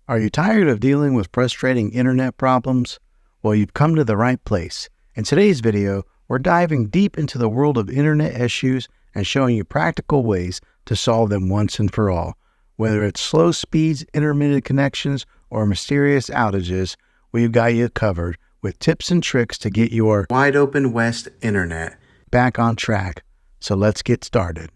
Are you tired of dealing with frustrating internet problems? Well, you've come to the right place. In today's video, we're diving deep into the world of internet issues and showing you practical ways to solve them once and for all. Whether it's slow speeds, intermittent connections, or mysterious outages, we've got you covered with tips and tricks to get your wide open West internet back on track. So let's get started.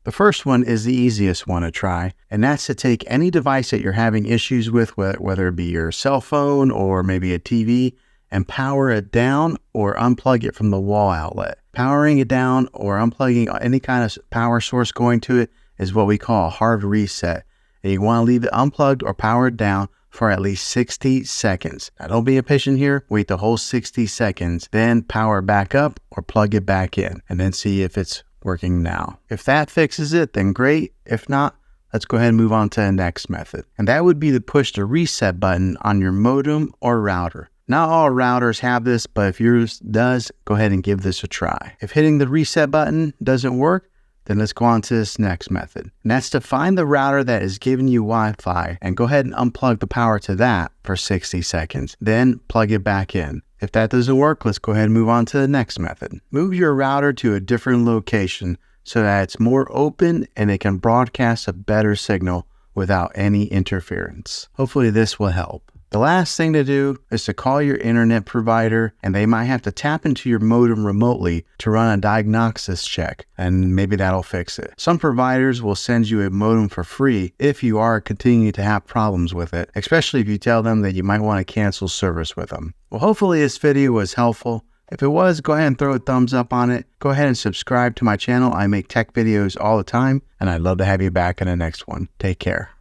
The first one is the easiest one to try, and that's to take any device that you're having issues with, whether it be your cell phone or maybe a TV, and power it down or unplug it from the wall outlet. Powering it down or unplugging any kind of power source going to it is what we call a hard reset. And you want to leave it unplugged or powered down for at least 60 seconds. Now don't be impatient here, wait the whole 60 seconds, then power back up or plug it back in, and then see if it's working now. If that fixes it, then great. If not, let's go ahead and move on to the next method. And that would be to push the reset button on your modem or router. Not all routers have this, but if yours does, go ahead and give this a try. If hitting the reset button doesn't work, then let's go on to this next method. And that's to find the router that is giving you Wi-Fi and go ahead and unplug the power to that for 60 seconds. Then plug it back in. If that doesn't work, let's go ahead and move on to the next method. Move your router to a different location so that it's more open and it can broadcast a better signal without any interference. Hopefully this will help. The last thing to do is to call your internet provider, and they might have to tap into your modem remotely to run a diagnosis check, and maybe that'll fix it. Some providers will send you a modem for free if you are continuing to have problems with it, especially if you tell them that you might want to cancel service with them. Well, hopefully this video was helpful. If it was, go ahead and throw a thumbs up on it. Go ahead and subscribe to my channel. I make tech videos all the time, and I'd love to have you back in the next one. Take care.